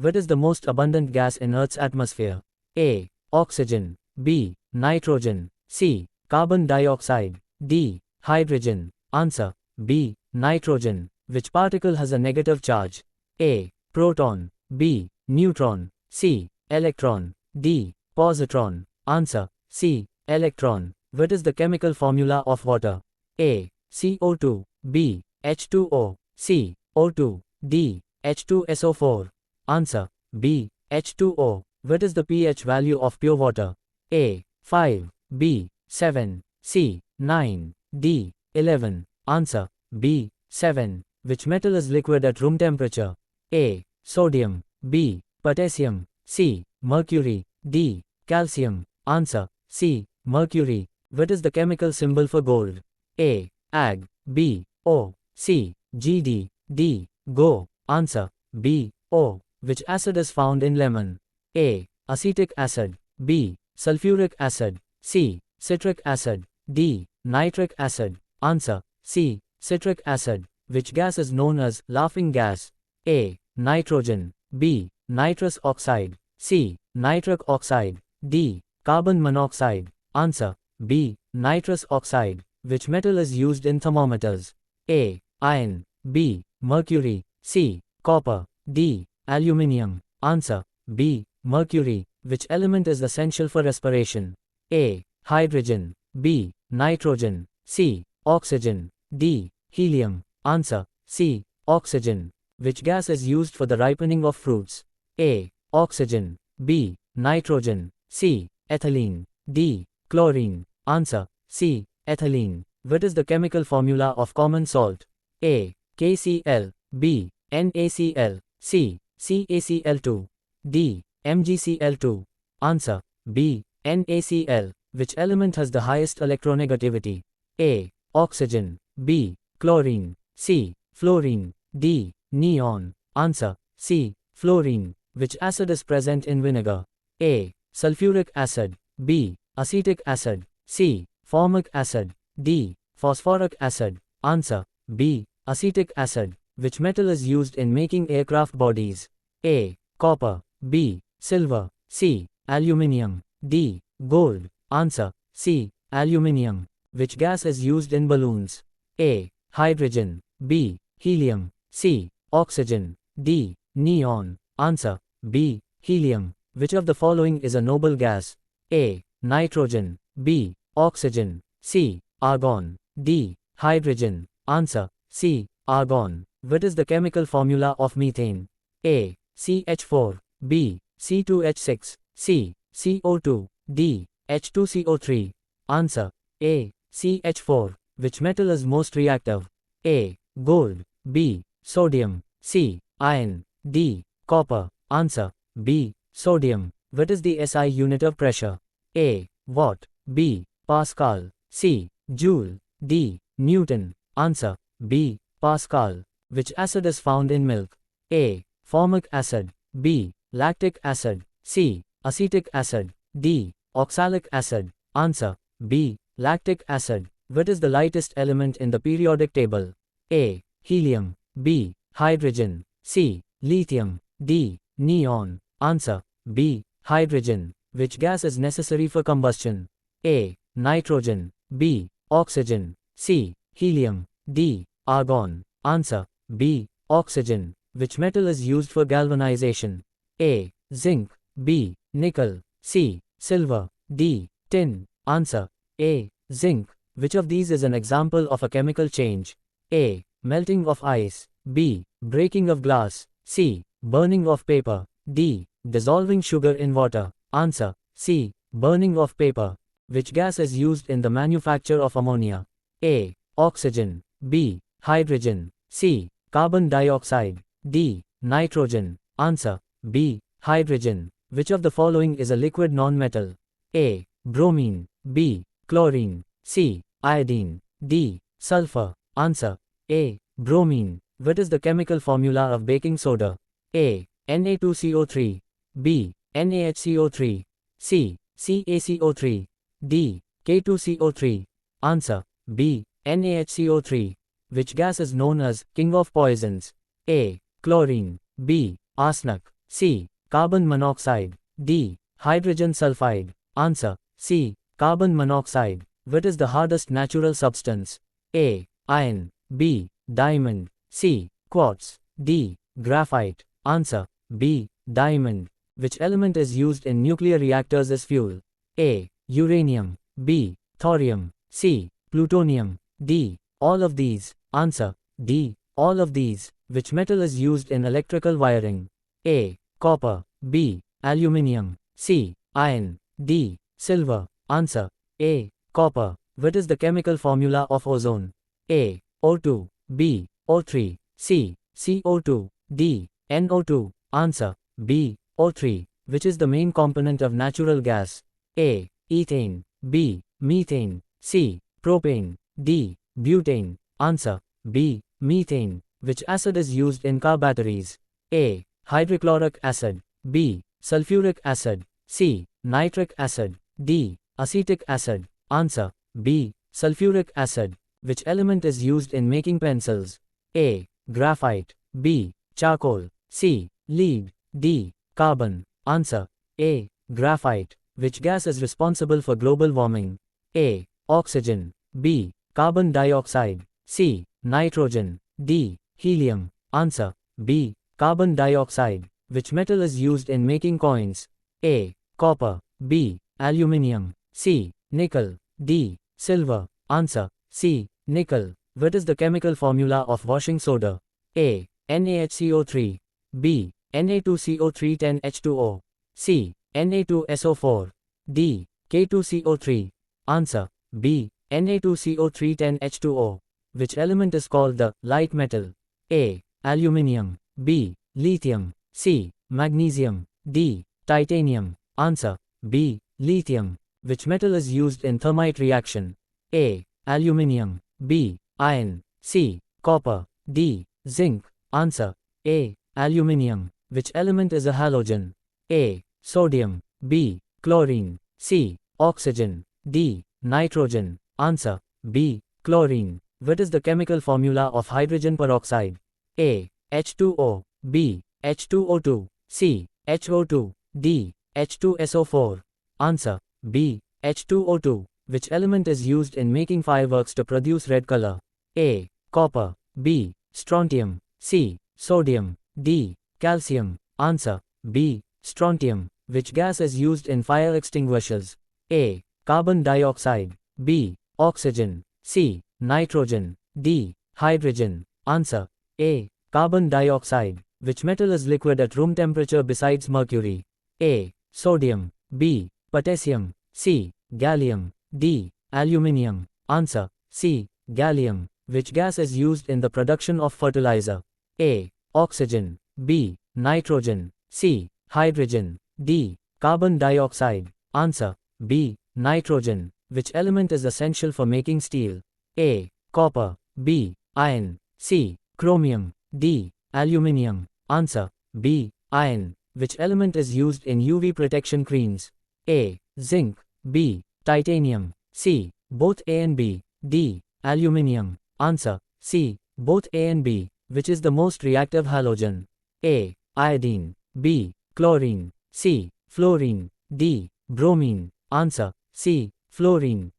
What is the most abundant gas in Earth's atmosphere? A. Oxygen. B. Nitrogen. C. Carbon dioxide. D. Hydrogen. Answer. B. Nitrogen. Which particle has a negative charge? A. Proton. B. Neutron. C. Electron. D. Positron. Answer. C. Electron. What is the chemical formula of water? A. CO2. B. H2O. C. O2. D. H2SO4. Answer. B. H2O. What is the pH value of pure water? A. 5. B. 7. C. 9. D. 11. Answer. B. 7. Which metal is liquid at room temperature? A. Sodium. B. Potassium. C. Mercury. D. Calcium. Answer. C. Mercury. What is the chemical symbol for gold? A. Ag. B. O. C. Gd. D. Go. Answer. B. O. Which acid is found in lemon? A. Acetic acid. B. Sulfuric acid. C. Citric acid. D. Nitric acid. Answer. C. Citric acid. Which gas is known as laughing gas? A. Nitrogen. B. Nitrous oxide. C. Nitric oxide. D. Carbon monoxide. Answer. B. Nitrous oxide. Which metal is used in thermometers? A. Iron. B. Mercury. C. Copper. D. Aluminium. Answer. B. Mercury. Which element is essential for respiration? A. Hydrogen. B. Nitrogen. C. Oxygen. D. Helium. Answer. C. Oxygen. Which gas is used for the ripening of fruits? A. Oxygen. B. Nitrogen. C. Ethylene. D. Chlorine. Answer. C. Ethylene. What is the chemical formula of common salt? A. KCl. B. NaCl. C. CaCl2. D. MgCl2. Answer. B. NaCl. Which element has the highest electronegativity? A. Oxygen. B. Chlorine. C. Fluorine. D. Neon. Answer. C. Fluorine. Which acid is present in vinegar? A. Sulfuric acid. B. Acetic acid. C. Formic acid. D. Phosphoric acid. Answer. B. Acetic acid. Which metal is used in making aircraft bodies? A. Copper. B. Silver. C. Aluminium. D. Gold. Answer. C. Aluminium. Which gas is used in balloons? A. Hydrogen. B. Helium. C. Oxygen. D. Neon. Answer. B. Helium. Which of the following is a noble gas? A. Nitrogen. B. Oxygen. C. Argon. D. Hydrogen. Answer. C. Argon. What is the chemical formula of methane? A. CH4. B. C2H6. C. CO2. D. H2CO3. Answer. A. CH4. Which metal is most reactive? A. Gold. B. Sodium. C. Iron. D. Copper. Answer. B. Sodium. What is the SI unit of pressure? A. Watt. B. Pascal. C. Joule. D. Newton. Answer. B. Pascal. Which acid is found in milk? A. Formic acid. B. Lactic acid. C. Acetic acid. D. Oxalic acid. Answer. B. Lactic acid. What is the lightest element in the periodic table? A. Helium. B. Hydrogen. C. Lithium. D. Neon. Answer. B. Hydrogen. Which gas is necessary for combustion? A. Nitrogen. B. Oxygen. C. Helium. D. Argon. Answer. B. Oxygen. Which metal is used for galvanization? A. Zinc. B. Nickel. C. Silver. D. Tin. Answer. A. Zinc. Which of these is an example of a chemical change? A. Melting of ice. B. Breaking of glass. C. Burning of paper. D. Dissolving sugar in water. Answer. C. Burning of paper. Which gas is used in the manufacture of ammonia? A. Oxygen. B. Hydrogen. C. Carbon dioxide. D. Nitrogen. Answer. B. Hydrogen. Which of the following is a liquid non-metal? A. Bromine. B. Chlorine. C. Iodine. D. Sulfur. Answer. A. Bromine. What is the chemical formula of baking soda? A. Na2CO3. B. NaHCO3. C. CaCO3. D. K2CO3. Answer. B. NaHCO3. Which gas is known as king of poisons? A. Chlorine. B. Arsenic. C. Carbon monoxide. D. Hydrogen sulfide. Answer. C. Carbon monoxide. What is the hardest natural substance? A. Iron. B. Diamond. C. Quartz. D. Graphite. Answer. B. Diamond. Which element is used in nuclear reactors as fuel? A. Uranium. B. Thorium. C. Plutonium. D. All of these. Answer. D. All of these. Which metal is used in electrical wiring? A. Copper. B. Aluminium. C. Iron. D. Silver. Answer. A. Copper. What is the chemical formula of ozone? A. O2. B. O3. C. CO2. D. NO2. Answer. B. O3. Which is the main component of natural gas? A. Ethane. B. Methane. C. Propane. D. Butane. Answer. B. Methane. Which acid is used in car batteries? A. Hydrochloric acid. B. Sulfuric acid. C. Nitric acid. D. Acetic acid. Answer. B. Sulfuric acid. Which element is used in making pencils? A. Graphite. B. Charcoal. C. Lead. D. Carbon. Answer. A. Graphite. Which gas is responsible for global warming? A. Oxygen. B. Carbon dioxide. C. Nitrogen. D. Helium. Answer. B. Carbon dioxide. Which metal is used in making coins? A. Copper. B. Aluminium. C. Nickel. D. Silver. Answer. C. Nickel. What is the chemical formula of washing soda? A. NaHCO3. B. Na2CO310H2O. C. Na2SO4. D. K2CO3. Answer. B. Na2CO310H2O. Which element is called the light metal? A. Aluminium. B. Lithium. C. Magnesium. D. Titanium. Answer. B. Lithium. Which metal is used in thermite reaction? A. Aluminium. B. Iron. C. Copper. D. Zinc. Answer. A. Aluminium. Which element is a halogen? A. Sodium. B. Chlorine. C. Oxygen. D. Nitrogen. Answer. B. Chlorine. What is the chemical formula of hydrogen peroxide? A. H2O. B. H2O2. C. HO2. D. H2SO4. Answer. B. H2O2. Which element is used in making fireworks to produce red color? A. Copper. B. Strontium. C. Sodium. D. Calcium. Answer. B. Strontium. Which gas is used in fire extinguishers? A. Carbon dioxide. B. Oxygen. C. Nitrogen. D. Hydrogen. Answer. A. Carbon dioxide. Which metal is liquid at room temperature besides mercury? A. Sodium. B. Potassium. C. Gallium. D. Aluminium. Answer. C. Gallium. Which gas is used in the production of fertilizer? A. Oxygen. B. Nitrogen. C. Hydrogen. D. Carbon dioxide. Answer. B. Nitrogen. Which element is essential for making steel? A. Copper. B. Iron. C. Chromium. D. Aluminium. Answer. B. Iron. Which element is used in UV protection creams? A. Zinc. B. Titanium. C. Both A and B. D. Aluminium. Answer. C. Both A and B. Which is the most reactive halogen? A. Iodine. B. Chlorine. C. Fluorine. D. Bromine. Answer. C. Fluorine.